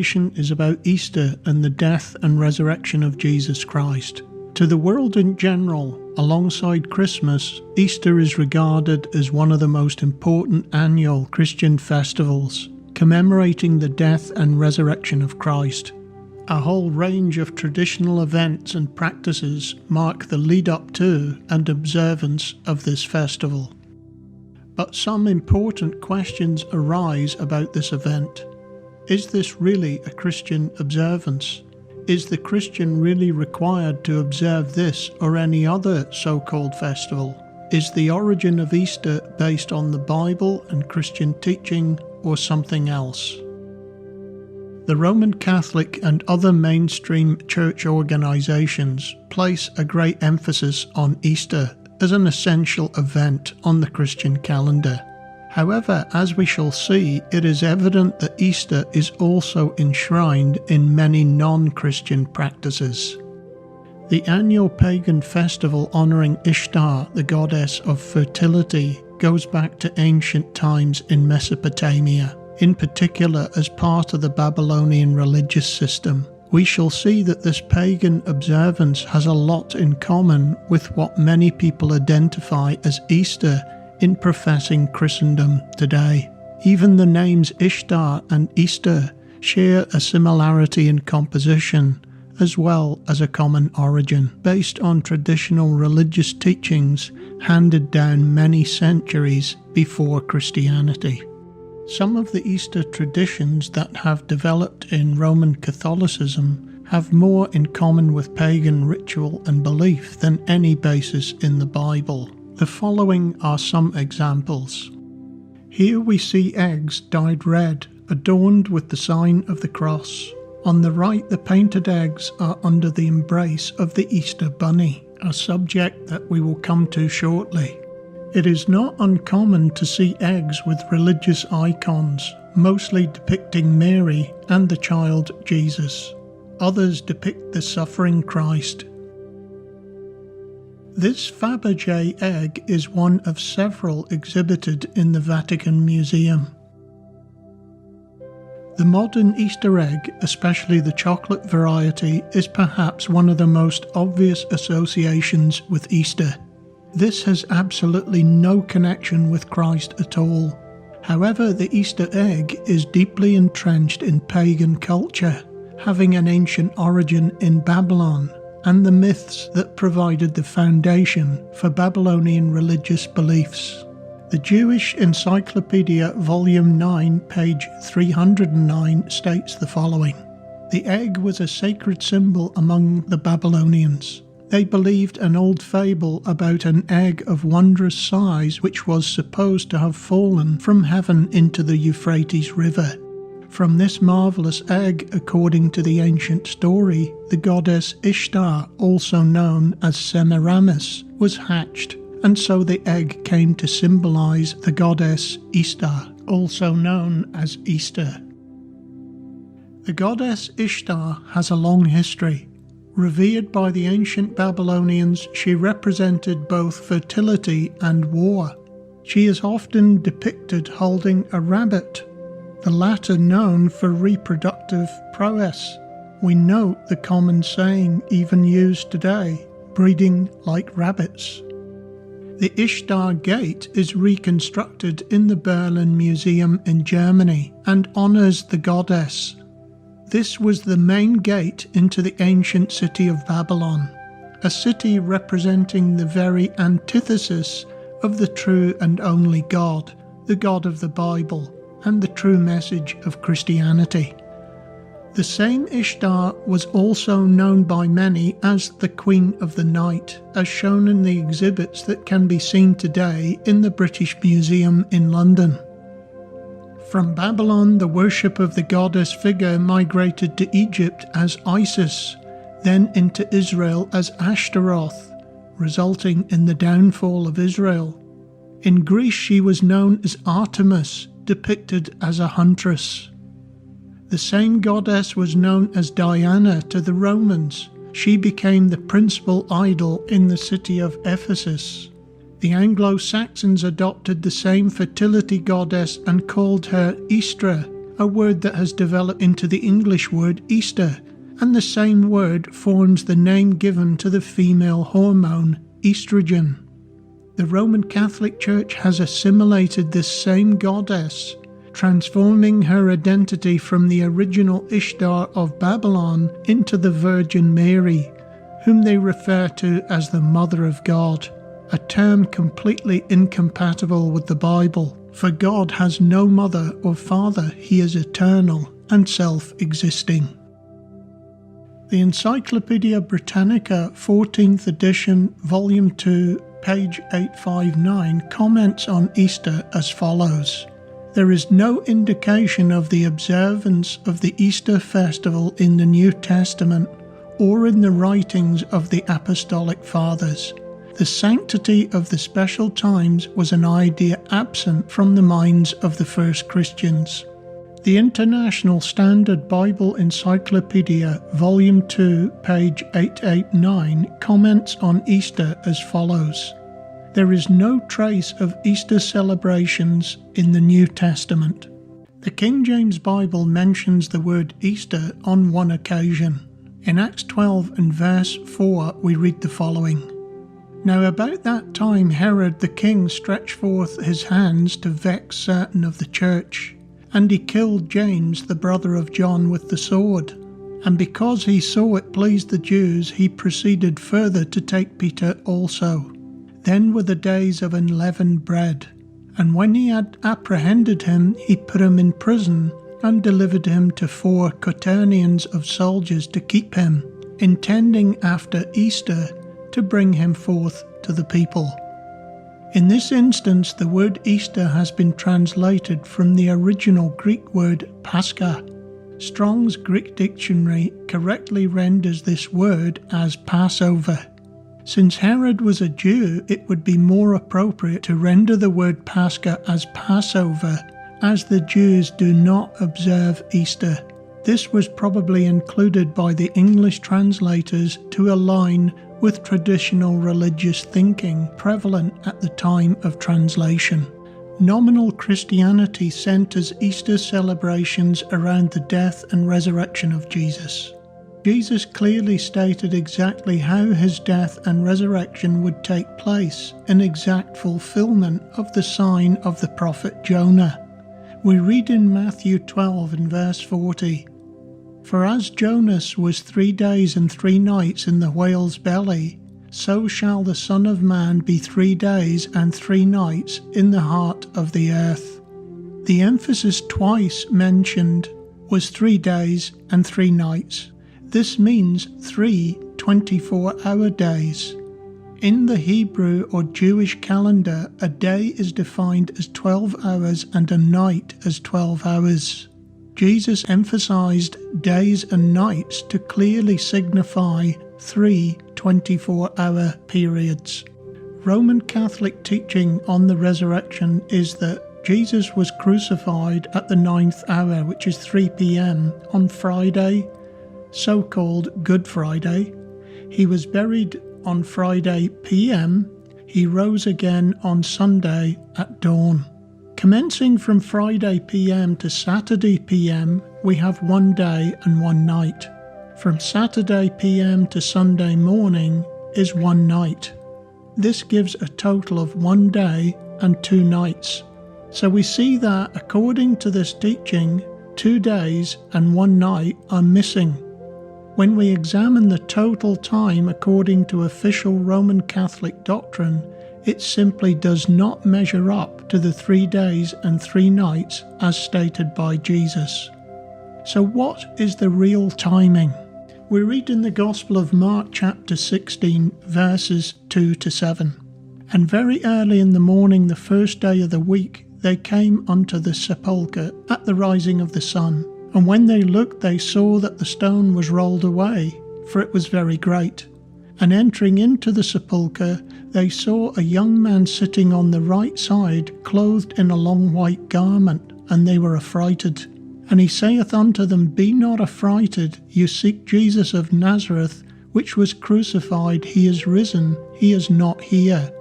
Is about Easter and the death and resurrection of Jesus Christ. To the world in general, alongside Christmas, Easter is regarded as one of the most important annual Christian festivals, commemorating the death and resurrection of Christ. A whole range of traditional events and practices mark the lead up to and observance of this festival. But some important questions arise about this event. Is this really a Christian observance? Is the Christian really required to observe this or any other so-called festival? Is the origin of Easter based on the Bible and Christian teaching or something else? The Roman Catholic and other mainstream church organizations place a great emphasis on Easter as an essential event on the Christian calendar. However, as we shall see, it is evident that Easter is also enshrined in many non-Christian practices. The annual pagan festival honouring Ishtar, the goddess of fertility, goes back to ancient times in Mesopotamia, in particular as part of the Babylonian religious system. We shall see that this pagan observance has a lot in common with what many people identify as Easter in professing Christendom today. Even the names Ishtar and Easter share a similarity in composition, as well as a common origin, based on traditional religious teachings handed down many centuries before Christianity. Some of the Easter traditions that have developed in Roman Catholicism have more in common with pagan ritual and belief than any basis in the Bible. The following are some examples. Here we see eggs dyed red, adorned with the sign of the cross. On the right, the painted eggs are under the embrace of the Easter bunny, a subject that we will come to shortly. It is not uncommon to see eggs with religious icons, mostly depicting Mary and the child Jesus. Others depict the suffering Christ. This Fabergé egg is one of several exhibited in the Vatican Museum. The modern Easter egg, especially the chocolate variety, is perhaps one of the most obvious associations with Easter. This has absolutely no connection with Christ at all. However, the Easter egg is deeply entrenched in pagan culture, having an ancient origin in Babylon, and the myths that provided the foundation for Babylonian religious beliefs. The Jewish Encyclopedia, Volume 9, page 309, states the following. The egg was a sacred symbol among the Babylonians. They believed an old fable about an egg of wondrous size which was supposed to have fallen from heaven into the Euphrates River. From this marvellous egg, according to the ancient story, the goddess Ishtar, also known as Semiramis, was hatched, and so the egg came to symbolise the goddess Ishtar, also known as Easter. The goddess Ishtar has a long history. Revered by the ancient Babylonians, she represented both fertility and war. She is often depicted holding a rabbit, the latter known for reproductive prowess. We note the common saying even used today, breeding like rabbits. The Ishtar Gate is reconstructed in the Berlin Museum in Germany and honours the goddess. This was the main gate into the ancient city of Babylon, a city representing the very antithesis of the true and only God, the God of the Bible, and the true message of Christianity. The same Ishtar was also known by many as the Queen of the Night, as shown in the exhibits that can be seen today in the British Museum in London. From Babylon, the worship of the goddess figure migrated to Egypt as Isis, then into Israel as Ashtaroth, resulting in the downfall of Israel. In Greece, she was known as Artemis, depicted as a huntress. The same goddess was known as Diana to the Romans. She became the principal idol in the city of Ephesus. The Anglo-Saxons adopted the same fertility goddess and called her Ishtar, a word that has developed into the English word Easter, and the same word forms the name given to the female hormone, estrogen. The Roman Catholic Church has assimilated this same goddess, transforming her identity from the original Ishtar of Babylon into the Virgin Mary, whom they refer to as the Mother of God, a term completely incompatible with the Bible, for God has no mother or father, he is eternal and self-existing. The Encyclopaedia Britannica 14th edition, volume 2, page 859 comments on Easter as follows. There is no indication of the observance of the Easter festival in the New Testament or in the writings of the Apostolic Fathers. The sanctity of the special times was an idea absent from the minds of the first Christians. The International Standard Bible Encyclopedia, Volume 2, page 889, comments on Easter as follows. There is no trace of Easter celebrations in the New Testament. The King James Bible mentions the word Easter on one occasion. In Acts 12 and verse 4 we read the following. Now about that time Herod the king stretched forth his hands to vex certain of the church, and he killed James the brother of John with the sword. And because he saw it pleased the Jews, he proceeded further to take Peter also. Then were the days of unleavened bread. And when he had apprehended him, he put him in prison, and delivered him to 4 quaternions of soldiers to keep him, intending after Easter to bring him forth to the people. In this instance, the word Easter has been translated from the original Greek word Pascha. Strong's Greek dictionary correctly renders this word as Passover. Since Herod was a Jew, it would be more appropriate to render the word Pascha as Passover, as the Jews do not observe Easter. This was probably included by the English translators to align with traditional religious thinking prevalent at the time of translation. Nominal Christianity centers Easter celebrations around the death and resurrection of Jesus. Jesus clearly stated exactly how his death and resurrection would take place, in exact fulfillment of the sign of the prophet Jonah. We read in Matthew 12 and verse 40, For as Jonas was 3 days and 3 nights in the whale's belly, so shall the Son of Man be 3 days and 3 nights in the heart of the earth. The emphasis twice mentioned was 3 days and 3 nights. This means 3 24-hour days. In the Hebrew or Jewish calendar, a day is defined as 12 hours and a night as 12 hours. Jesus emphasized days and nights to clearly signify 3 24-hour periods. Roman Catholic teaching on the resurrection is that Jesus was crucified at the 9th hour, which is 3 p.m. on Friday, so-called Good Friday. He was buried on Friday p.m. He rose again on Sunday at dawn. Commencing from Friday p.m. to Saturday p.m., we have 1 day and 1 night. From Saturday p.m. to Sunday morning is 1 night. This gives a total of 1 day and 2 nights. So we see that according to this teaching, 2 days and 1 night are missing. When we examine the total time according to official Roman Catholic doctrine, it simply does not measure up to the 3 days and 3 nights as stated by Jesus. So what is the real timing? We read in the Gospel of Mark chapter 16 verses 2 to 7. And very early in the morning the first day of the week they came unto the sepulchre at the rising of the sun. And when they looked, they saw that the stone was rolled away, for it was very great. And entering into the sepulchre, they saw a young man sitting on the right side, clothed in a long white garment, and they were affrighted. And he saith unto them, Be not affrighted, you seek Jesus of Nazareth, which was crucified, he is risen, he is not here.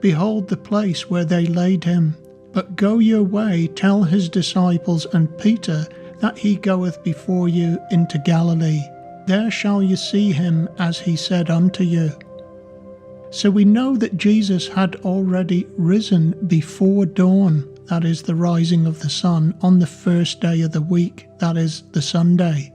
Behold the place where they laid him. But go your way, tell his disciples and Peter that he goeth before you into Galilee. There shall you see him, as he said unto you. So we know that Jesus had already risen before dawn, that is the rising of the sun, on the first day of the week, that is the Sunday.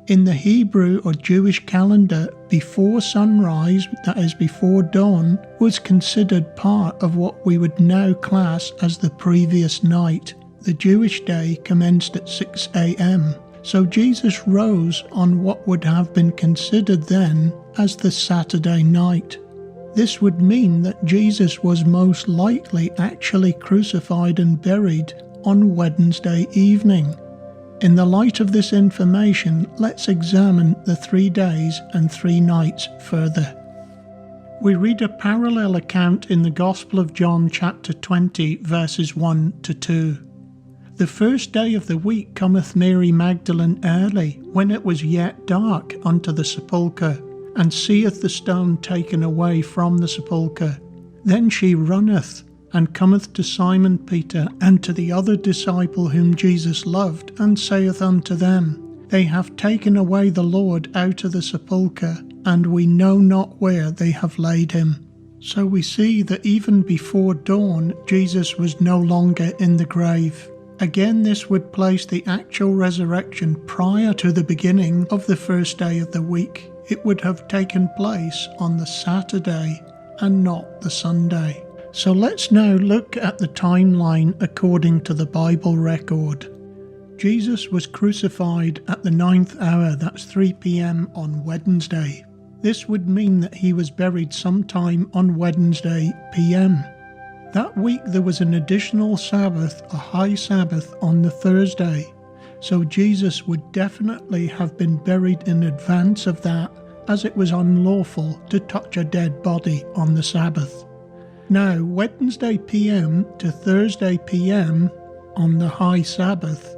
In the Hebrew or Jewish calendar, before sunrise, that is before dawn, was considered part of what we would now class as the previous night. The Jewish day commenced at 6 a.m. So Jesus rose on what would have been considered then as the Saturday night. This would mean that Jesus was most likely actually crucified and buried on Wednesday evening. In the light of this information, let's examine the 3 days and 3 nights further. We read a parallel account in the Gospel of John chapter 20 verses 1 to 2. The first day of the week cometh Mary Magdalene early, when it was yet dark, unto the sepulchre, and seeth the stone taken away from the sepulchre. Then she runneth, and cometh to Simon Peter, and to the other disciple whom Jesus loved, and saith unto them, They have taken away the Lord out of the sepulchre, and we know not where they have laid him. So we see that even before dawn, Jesus was no longer in the grave. Again, this would place the actual resurrection prior to the beginning of the first day of the week. It would have taken place on the Saturday and not the Sunday. So let's now look at the timeline according to the Bible record. Jesus was crucified at the 9th hour, that's 3 p.m. on Wednesday. This would mean that he was buried sometime on Wednesday p.m. That week there was an additional Sabbath, a high Sabbath, on the Thursday. So Jesus would definitely have been buried in advance of that, as it was unlawful to touch a dead body on the Sabbath. Now, Wednesday p.m. to Thursday p.m. on the high Sabbath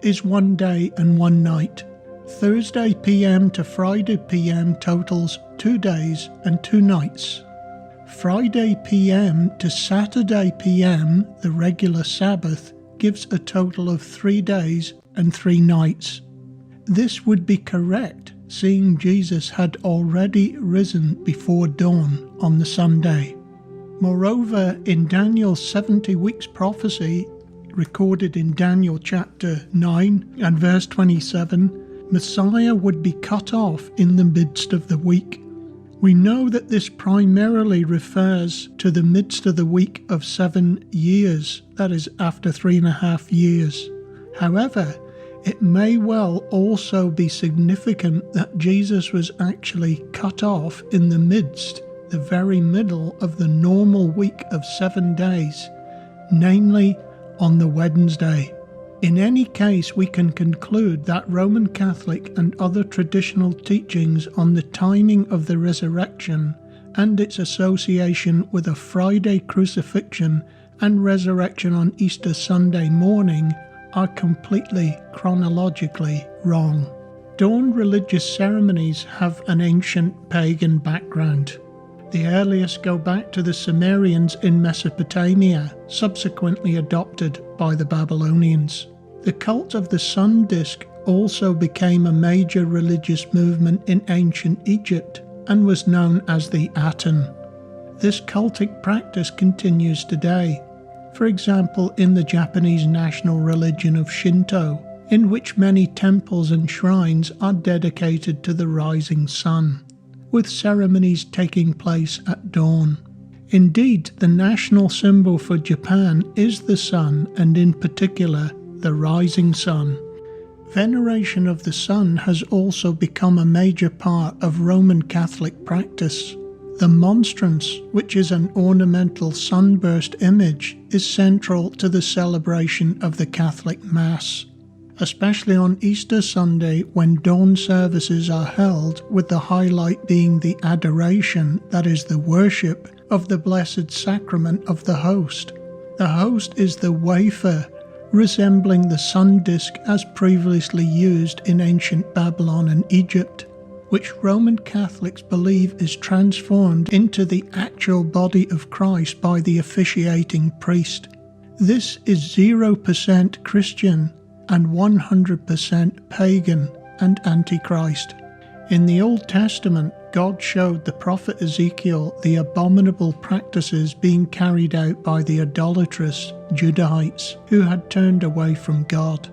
is 1 day and 1 night. Thursday p.m. to Friday p.m. totals 2 days and 2 nights. Friday p.m. to Saturday p.m., the regular Sabbath, gives a total of 3 days and 3 nights. This would be correct, seeing Jesus had already risen before dawn on the Sunday. Moreover, in Daniel's 70 weeks prophecy, recorded in Daniel chapter 9 and verse 27, Messiah would be cut off in the midst of the week. We know that this primarily refers to the midst of the week of 7 years, that is, after 3.5 years. However, it may well also be significant that Jesus was actually cut off in the midst, the very middle of the normal week of 7 days, namely on the Wednesday. In any case, we can conclude that Roman Catholic and other traditional teachings on the timing of the resurrection and its association with a Friday crucifixion and resurrection on Easter Sunday morning are completely chronologically wrong. Dawn religious ceremonies have an ancient pagan background. The earliest go back to the Sumerians in Mesopotamia, subsequently adopted by the Babylonians. The cult of the sun disk also became a major religious movement in ancient Egypt and was known as the Aten. This cultic practice continues today, for example in the Japanese national religion of Shinto, in which many temples and shrines are dedicated to the rising sun, with ceremonies taking place at dawn. Indeed, the national symbol for Japan is the sun, and in particular, the rising sun. Veneration of the sun has also become a major part of Roman Catholic practice. The monstrance, which is an ornamental sunburst image, is central to the celebration of the Catholic Mass, especially on Easter Sunday when dawn services are held, with the highlight being the adoration, that is the worship, of the Blessed Sacrament of the Host. The host is the wafer, resembling the sun disk as previously used in ancient Babylon and Egypt, which Roman Catholics believe is transformed into the actual body of Christ by the officiating priest. This is 0% Christian and 100% pagan and antichrist. In the Old Testament, God showed the prophet Ezekiel the abominable practices being carried out by the idolatrous Judahites who had turned away from God.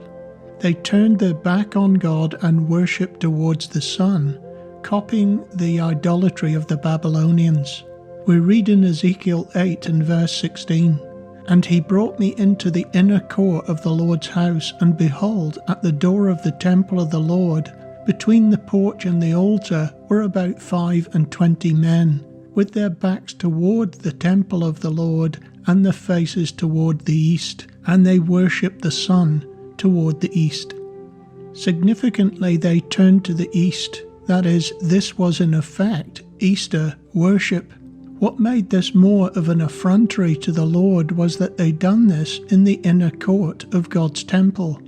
They turned their back on God and worshipped towards the sun, copying the idolatry of the Babylonians. We read in Ezekiel 8 and verse 16, "And he brought me into the inner court of the Lord's house, and behold, at the door of the temple of the Lord, between the porch and the altar, were about 25 men, with their backs toward the temple of the Lord, and their faces toward the east, and they worshipped the sun toward the east." Significantly, they turned to the east. That is, this was in effect Easter worship. What made this more of an effrontery to the Lord was that they'd done this in the inner court of God's temple.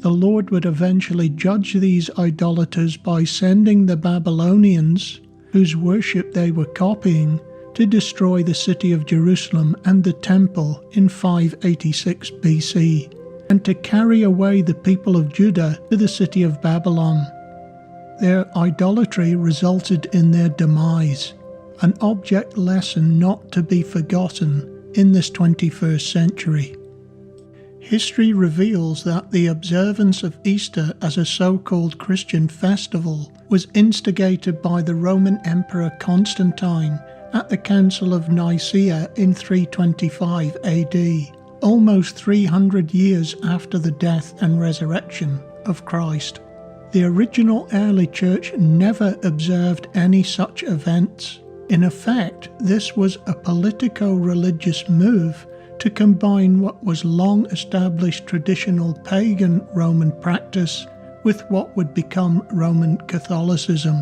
The Lord would eventually judge these idolaters by sending the Babylonians, whose worship they were copying, to destroy the city of Jerusalem and the temple in 586 BC, and to carry away the people of Judah to the city of Babylon. Their idolatry resulted in their demise, an object lesson not to be forgotten in this 21st century. History reveals that the observance of Easter as a so-called Christian festival was instigated by the Roman Emperor Constantine at the Council of Nicaea in 325 AD, almost 300 years after the death and resurrection of Christ. The original early church never observed any such events. In effect, this was a politico-religious move to combine what was long-established traditional pagan Roman practice with what would become Roman Catholicism.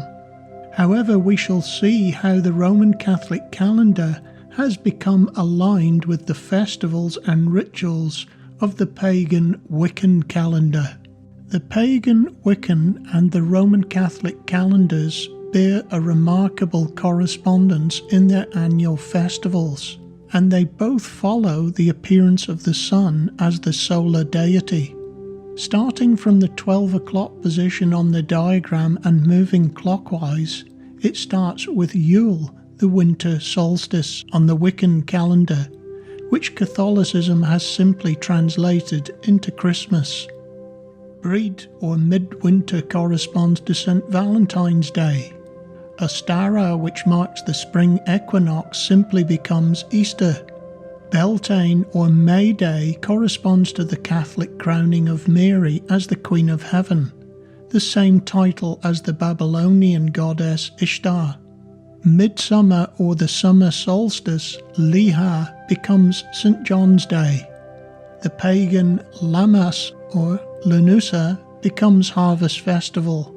However, we shall see how the Roman Catholic calendar has become aligned with the festivals and rituals of the pagan Wiccan calendar. The pagan Wiccan and the Roman Catholic calendars bear a remarkable correspondence in their annual festivals, and they both follow the appearance of the sun as the solar deity. Starting from the 12 o'clock position on the diagram and moving clockwise, it starts with Yule, the winter solstice on the Wiccan calendar, which Catholicism has simply translated into Christmas. Breed or midwinter corresponds to St. Valentine's Day. Ostara, which marks the spring equinox, simply becomes Easter. Beltane or May Day corresponds to the Catholic crowning of Mary as the Queen of Heaven, the same title as the Babylonian goddess Ishtar. Midsummer or the summer solstice, Liha, becomes St. John's Day. The pagan Lammas or Lunusa becomes Harvest Festival.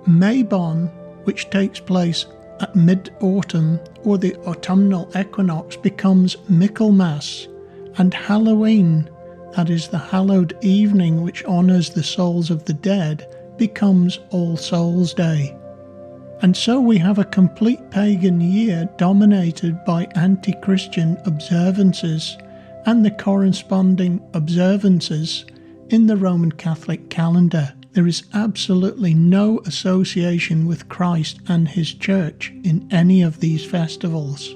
Mabon, which takes place at mid-autumn or the autumnal equinox, becomes Michaelmas, and Halloween, that is the hallowed evening which honours the souls of the dead, becomes All Souls Day. And so we have a complete pagan year dominated by anti-Christian observances and the corresponding observances in the Roman Catholic calendar. There is absolutely no association with Christ and his church in any of these festivals.